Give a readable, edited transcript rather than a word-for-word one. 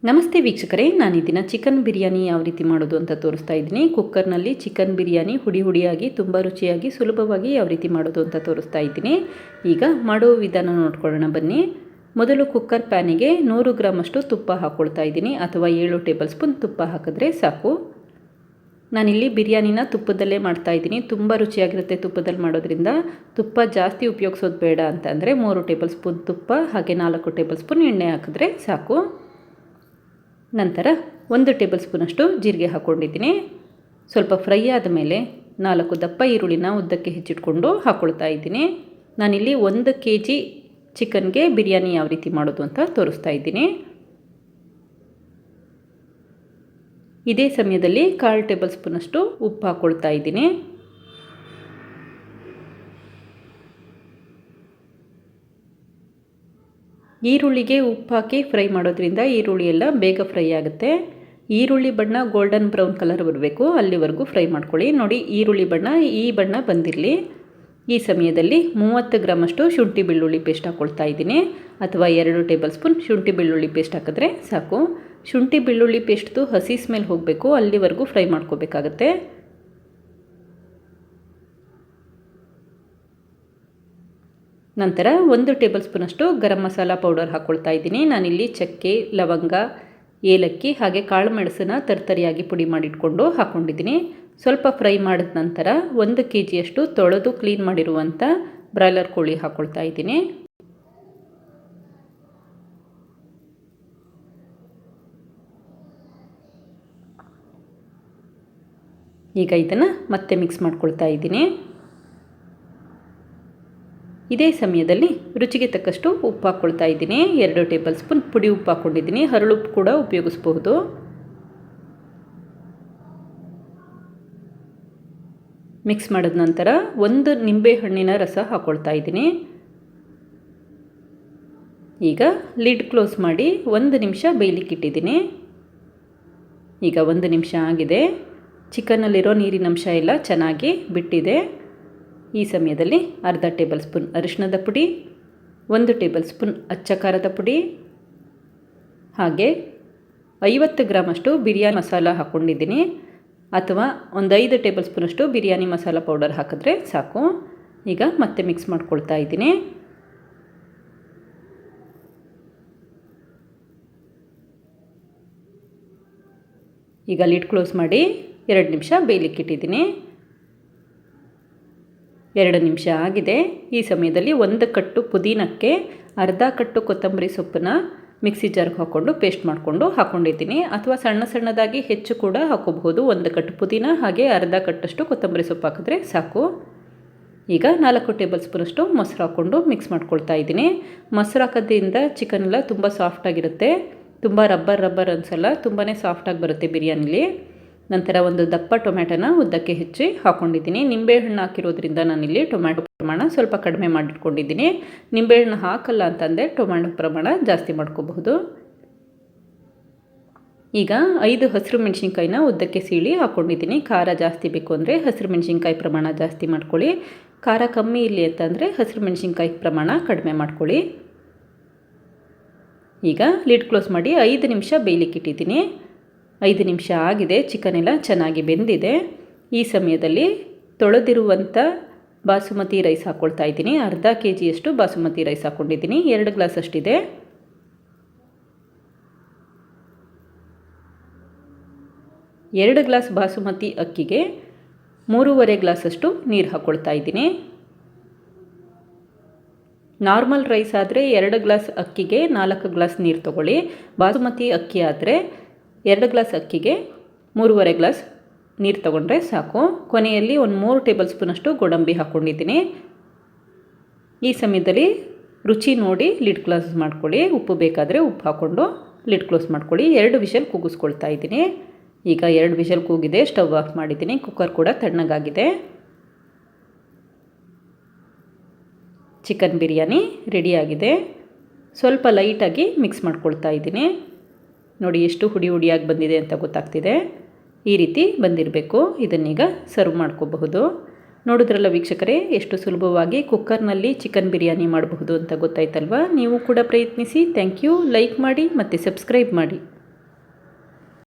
ನಮಸ್ತೆ ವೀಕ್ಷಕರೇ, ನಾನು ಈ ದಿನ ಚಿಕನ್ ಬಿರಿಯಾನಿ ಯಾವ ರೀತಿ ಮಾಡೋದು ಅಂತ ತೋರಿಸ್ತಾ ಇದ್ದೀನಿ. ಕುಕ್ಕರ್ನಲ್ಲಿ ಚಿಕನ್ ಬಿರಿಯಾನಿ ಹುಡಿಯಾಗಿ ತುಂಬ ರುಚಿಯಾಗಿ ಸುಲಭವಾಗಿ ಯಾವ ರೀತಿ ಮಾಡೋದು ಅಂತ ತೋರಿಸ್ತಾ ಇದ್ದೀನಿ. ಈಗ ಮಾಡೋ ವಿಧಾನ ನೋಡ್ಕೊಳ್ಳೋಣ ಬನ್ನಿ. ಮೊದಲು ಕುಕ್ಕರ್ ಪ್ಯಾನಿಗೆ 100 ಗ್ರಾಮಷ್ಟು ತುಪ್ಪ ಹಾಕ್ಕೊಳ್ತಾ ಇದ್ದೀನಿ, ಅಥವಾ 7 ಟೇಬಲ್ ಸ್ಪೂನ್ ತುಪ್ಪ ಹಾಕಿದ್ರೆ ಸಾಕು. ನಾನಿಲ್ಲಿ ಬಿರಿಯಾನಿನ ತುಪ್ಪದಲ್ಲೇ ಮಾಡ್ತಾ ಇದ್ದೀನಿ. ತುಂಬ ರುಚಿಯಾಗಿರುತ್ತೆ ತುಪ್ಪದಲ್ಲಿ ಮಾಡೋದ್ರಿಂದ. ತುಪ್ಪ ಜಾಸ್ತಿ ಉಪಯೋಗಿಸೋದು ಬೇಡ ಅಂತಂದರೆ 3 ಟೇಬಲ್ ಸ್ಪೂನ್ ತುಪ್ಪ ಹಾಗೆ 4 ಟೇಬಲ್ ಸ್ಪೂನ್ ಎಣ್ಣೆ ಹಾಕಿದ್ರೆ ಸಾಕು. ನಂತರ 1 ಟೇಬಲ್ ಸ್ಪೂನಷ್ಟು ಜೀರಿಗೆ ಹಾಕ್ಕೊಂಡಿದ್ದೀನಿ. ಸ್ವಲ್ಪ ಫ್ರೈ ಆದಮೇಲೆ 4 ದಪ್ಪ ಈರುಳ್ಳಿನ ಉದ್ದಕ್ಕೆ ಹೆಚ್ಚಿಟ್ಕೊಂಡು ಹಾಕ್ಕೊಳ್ತಾ ಇದ್ದೀನಿ. ನಾನಿಲ್ಲಿ 1 kg ಚಿಕನ್ಗೆ ಬಿರಿಯಾನಿ ಯಾವ ರೀತಿ ಮಾಡೋದು ಅಂತ ತೋರಿಸ್ತಾ ಇದ್ದೀನಿ. ಇದೇ ಸಮಯದಲ್ಲಿ 1/4 ಟೇಬಲ್ ಸ್ಪೂನಷ್ಟು ಉಪ್ಪು ಹಾಕ್ಕೊಳ್ತಾ ಇದ್ದೀನಿ. ಈರುಳ್ಳಿಗೆ ಉಪ್ಪು ಹಾಕಿ ಫ್ರೈ ಮಾಡೋದ್ರಿಂದ ಈರುಳ್ಳಿ ಎಲ್ಲ ಬೇಗ ಫ್ರೈ ಆಗುತ್ತೆ. ಈರುಳ್ಳಿ ಬಣ್ಣ ಗೋಲ್ಡನ್ ಬ್ರೌನ್ ಕಲರ್ ಬರಬೇಕು, ಅಲ್ಲಿವರೆಗೂ ಫ್ರೈ ಮಾಡ್ಕೊಳ್ಳಿ. ನೋಡಿ, ಈರುಳ್ಳಿ ಬಣ್ಣ ಈ ಬಣ್ಣ ಬಂದಿರಲಿ. ಈ ಸಮಯದಲ್ಲಿ 30 ಗ್ರಾಮಷ್ಟು ಶುಂಠಿ ಬೆಳ್ಳುಳ್ಳಿ ಪೇಸ್ಟ್ ಹಾಕ್ಕೊಳ್ತಾ ಇದ್ದೀನಿ, ಅಥವಾ 2 ಟೇಬಲ್ ಸ್ಪೂನ್ ಶುಂಠಿ ಬೆಳ್ಳುಳ್ಳಿ ಪೇಸ್ಟ್ ಹಾಕಿದ್ರೆ ಸಾಕು. ಶುಂಠಿ ಬೆಳ್ಳುಳ್ಳಿ ಪೇಸ್ಟ್ದು ಹಸಿ ಸ್ಮೆಲ್ ಹೋಗಬೇಕು, ಅಲ್ಲಿವರೆಗೂ ಫ್ರೈ ಮಾಡ್ಕೋಬೇಕಾಗತ್ತೆ. ನಂತರ 1 ಟೇಬಲ್ ಸ್ಪೂನಷ್ಟು ಗರಂ ಮಸಾಲ ಪೌಡರ್ ಹಾಕ್ಕೊಳ್ತಾ ಇದ್ದೀನಿ. ನಾನಿಲ್ಲಿ ಚಕ್ಕೆ, ಲವಂಗ, ಏಲಕ್ಕಿ ಹಾಗೆ ಕಾಳು ಮೆಣಸನ್ನ ತರ್ತರಿಯಾಗಿ ಪುಡಿ ಮಾಡಿಟ್ಕೊಂಡು ಹಾಕ್ಕೊಂಡಿದ್ದೀನಿ. ಸ್ವಲ್ಪ ಫ್ರೈ ಮಾಡಿದ ನಂತರ 1 kgಯಷ್ಟು ತೊಳೆದು ಕ್ಲೀನ್ ಮಾಡಿರುವಂಥ ಬ್ರಾಯ್ಲರ್ ಕೋಳಿ ಹಾಕ್ಕೊಳ್ತಾ ಇದ್ದೀನಿ. ಈಗ ಇದನ್ನು ಮತ್ತೆ ಮಿಕ್ಸ್ ಮಾಡ್ಕೊಳ್ತಾ ಇದ್ದೀನಿ. ಇದೇ ಸಮಯದಲ್ಲಿ ರುಚಿಗೆ ತಕ್ಕಷ್ಟು ಉಪ್ಪು ಹಾಕ್ಕೊಳ್ತಾ ಇದ್ದೀನಿ. 2 ಟೇಬಲ್ ಸ್ಪೂನ್ ಪುಡಿ ಉಪ್ಪು ಹಾಕ್ಕೊಂಡಿದ್ದೀನಿ. ಹರಳುಪ್ಪು ಕೂಡ ಉಪಯೋಗಿಸ್ಬಹುದು. ಮಿಕ್ಸ್ ಮಾಡಿದ ನಂತರ 1 ನಿಂಬೆ ಹಣ್ಣಿನ ರಸ ಹಾಕ್ಕೊಳ್ತಾ ಇದ್ದೀನಿ. ಈಗ ಲಿಡ್ ಕ್ಲೋಸ್ ಮಾಡಿ 1 ನಿಮಿಷ ಬೇಯಲಿಕ್ಕೆ ಇಟ್ಟಿದ್ದೀನಿ. ಈಗ 1 ನಿಮಿಷ ಆಗಿದೆ. ಚಿಕನ್ನಲ್ಲಿರೋ ನೀರಿನಂಶ ಎಲ್ಲ ಚೆನ್ನಾಗಿ ಬಿಟ್ಟಿದೆ. ಈ ಸಮಯದಲ್ಲಿ ಅರ್ಧ ಟೇಬಲ್ ಸ್ಪೂನ್ ಅರಿಶಿಣದ ಪುಡಿ, 1 ಟೇಬಲ್ ಸ್ಪೂನ್ ಅಚ್ಚ ಖಾರದ ಪುಡಿ ಹಾಗೆ 50 ಗ್ರಾಮಷ್ಟು ಬಿರಿಯಾನಿ ಮಸಾಲ ಹಾಕ್ಕೊಂಡಿದ್ದೀನಿ, ಅಥವಾ 5 ಟೇಬಲ್ ಸ್ಪೂನಷ್ಟು ಬಿರಿಯಾನಿ ಮಸಾಲ ಪೌಡರ್ ಹಾಕಿದ್ರೆ ಸಾಕು. ಈಗ ಮತ್ತೆ ಮಿಕ್ಸ್ ಮಾಡ್ಕೊಳ್ತಾ ಇದ್ದೀನಿ. ಈಗ ಲಿಡ್ ಕ್ಲೋಸ್ ಮಾಡಿ 2 ನಿಮಿಷ ಬೇಯಲಿಕ್ಕೆ ಇಟ್ಟಿದ್ದೀನಿ. 2 ನಿಮಿಷ ಆಗಿದೆ. ಈ ಸಮಯದಲ್ಲಿ 1 ಕಟ್ಟು ಪುದೀನಕ್ಕೆ ಅರ್ಧ ಕಟ್ಟು ಕೊತ್ತಂಬರಿ ಸೊಪ್ಪನ್ನ ಮಿಕ್ಸಿ ಜಾರ್ಗೆ ಹಾಕ್ಕೊಂಡು ಪೇಸ್ಟ್ ಮಾಡಿಕೊಂಡು ಹಾಕ್ಕೊಂಡಿದ್ದೀನಿ, ಅಥವಾ ಸಣ್ಣ ಸಣ್ಣದಾಗಿ ಹೆಚ್ಚು ಕೂಡ ಹಾಕೋಬಹುದು. 1 ಕಟ್ಟು ಪುದೀನ ಹಾಗೆ ಅರ್ಧ ಕಟ್ಟಷ್ಟು ಕೊತ್ತಂಬರಿ ಸೊಪ್ಪು ಹಾಕಿದ್ರೆ ಸಾಕು. ಈಗ 4 ಟೇಬಲ್ ಸ್ಪೂನಷ್ಟು ಮೊಸರು ಹಾಕ್ಕೊಂಡು ಮಿಕ್ಸ್ ಮಾಡ್ಕೊಳ್ತಾ ಇದ್ದೀನಿ. ಮೊಸರು ಹಾಕೋದ್ರಿಂದ ಚಿಕನ್ ಎಲ್ಲ ತುಂಬ ಸಾಫ್ಟಾಗಿರುತ್ತೆ, ತುಂಬ ರಬ್ಬರ್ ಅನಿಸಲ್ಲ, ತುಂಬಾ ಸಾಫ್ಟಾಗಿ ಬರುತ್ತೆ ಬಿರಿಯಾನಿಲಿ. ನಂತರ 1 ದಪ್ಪ ಟೊಮ್ಯಾಟೋನ ಉದ್ದಕ್ಕೆ ಹೆಚ್ಚಿ ಹಾಕ್ಕೊಂಡಿದ್ದೀನಿ. ನಿಂಬೆಹಣ್ಣು ಹಾಕಿರೋದ್ರಿಂದ ನಾನಿಲ್ಲಿ ಟೊಮ್ಯಾಟೊ ಪ್ರಮಾಣ ಸ್ವಲ್ಪ ಕಡಿಮೆ ಮಾಡಿಟ್ಕೊಂಡಿದ್ದೀನಿ. ನಿಂಬೆಹಣ್ಣು ಹಾಕಲ್ಲ ಅಂತಂದರೆ ಟೊಮ್ಯಾಟೊ ಪ್ರಮಾಣ ಜಾಸ್ತಿ ಮಾಡ್ಕೋಬಹುದು. ಈಗ 5 ಹಸಿರು ಮೆಣಸಿನ್ಕಾಯಿನ ಉದ್ದಕ್ಕೆ ಸೀಳಿ ಹಾಕ್ಕೊಂಡಿದ್ದೀನಿ. ಖಾರ ಜಾಸ್ತಿ ಬೇಕು ಅಂದರೆ ಹಸಿರು ಮೆಣಸಿನ್ಕಾಯಿ ಪ್ರಮಾಣ ಜಾಸ್ತಿ ಮಾಡ್ಕೊಳ್ಳಿ. ಖಾರ ಕಮ್ಮಿ ಇರಲಿ ಅಂತಂದರೆ ಹಸಿರು ಮೆಣಸಿನ್ಕಾಯಿ ಪ್ರಮಾಣ ಕಡಿಮೆ ಮಾಡ್ಕೊಳ್ಳಿ. ಈಗ ಲಿಡ್ ಕ್ಲೋಸ್ ಮಾಡಿ 5 ನಿಮಿಷ ಬೇಯಲಿಕ್ಕೆ ಇಟ್ಟಿದ್ದೀನಿ. 5 ನಿಮಿಷ ಆಗಿದೆ. ಚಿಕನ್ ಎಲ್ಲ ಚೆನ್ನಾಗಿ ಬೆಂದಿದೆ. ಈ ಸಮಯದಲ್ಲಿ ತೊಳೆದಿರುವಂಥ ಬಾಸುಮತಿ ರೈಸ್ ಹಾಕ್ಕೊಳ್ತಾ ಇದ್ದೀನಿ. ಅರ್ಧ kgಯಷ್ಟು ಬಾಸುಮತಿ ರೈಸ್ ಹಾಕ್ಕೊಂಡಿದ್ದೀನಿ. 2 ಗ್ಲಾಸ್ ಅಷ್ಟಿದೆ. 2 ಗ್ಲಾಸ್ ಬಾಸುಮತಿ ಅಕ್ಕಿಗೆ 3.5 ಗ್ಲಾಸಷ್ಟು ನೀರು ಹಾಕ್ಕೊಳ್ತಾ ಇದ್ದೀನಿ. ನಾರ್ಮಲ್ ರೈಸ್ ಆದರೆ 2 ಗ್ಲಾಸ್ ಅಕ್ಕಿಗೆ 4 ಗ್ಲಾಸ್ ನೀರು ತೊಗೊಳ್ಳಿ. ಬಾಸುಮತಿ ಅಕ್ಕಿ ಆದರೆ 2 ಗ್ಲಾಸ್ ಅಕ್ಕಿಗೆ 3.5 ಗ್ಲಾಸ್ ನೀರು ತೊಗೊಂಡ್ರೆ ಸಾಕು. ಕೊನೆಯಲ್ಲಿ 3 ಟೇಬಲ್ ಸ್ಪೂನಷ್ಟು ಗೋಡಂಬಿ ಹಾಕ್ಕೊಂಡಿದ್ದೀನಿ. ಈ ಸಮಯದಲ್ಲಿ ರುಚಿ ನೋಡಿ ಲಿಡ್ ಕ್ಲೋಸ್ ಮಾಡ್ಕೊಳ್ಳಿ. ಉಪ್ಪು ಬೇಕಾದರೆ ಉಪ್ಪು ಹಾಕ್ಕೊಂಡು ಲಿಡ್ ಕ್ಲೋಸ್ ಮಾಡ್ಕೊಳ್ಳಿ. 2 ವಿಷಲ್ ಕೂಗಿಸ್ಕೊಳ್ತಾ ಇದ್ದೀನಿ. ಈಗ 2 ವಿಷಲ್ ಕೂಗಿದೆ. ಸ್ಟವ್ ಆಫ್ ಮಾಡಿದ್ದೀನಿ. ಕುಕ್ಕರ್ ಕೂಡ ತಣ್ಣಗಾಗಿದೆ. ಚಿಕನ್ ಬಿರಿಯಾನಿ ರೆಡಿಯಾಗಿದೆ. ಸ್ವಲ್ಪ ಲೈಟಾಗಿ ಮಿಕ್ಸ್ ಮಾಡ್ಕೊಳ್ತಾ ಇದ್ದೀನಿ. ನೋಡಿ, ಎಷ್ಟು ಹುಡಿಯಾಗಿ ಬಂದಿದೆ ಅಂತ ಗೊತ್ತಾಗ್ತಿದೆ. ಈ ರೀತಿ ಬಂದಿರಬೇಕು. ಇದನ್ನೀಗ ಸರ್ವ್ ಮಾಡ್ಕೋಬಹುದು. ನೋಡಿದ್ರಲ್ಲ ವೀಕ್ಷಕರೇ, ಎಷ್ಟು ಸುಲಭವಾಗಿ ಕುಕ್ಕರ್ನಲ್ಲಿ ಚಿಕನ್ ಬಿರಿಯಾನಿ ಮಾಡಬಹುದು ಅಂತ ಗೊತ್ತಾಯ್ತಲ್ವಾ? ನೀವು ಕೂಡ ಪ್ರಯತ್ನಿಸಿ. Thank you. ಲೈಕ್ ಮಾಡಿ ಮತ್ತು ಸಬ್ಸ್ಕ್ರೈಬ್ ಮಾಡಿ.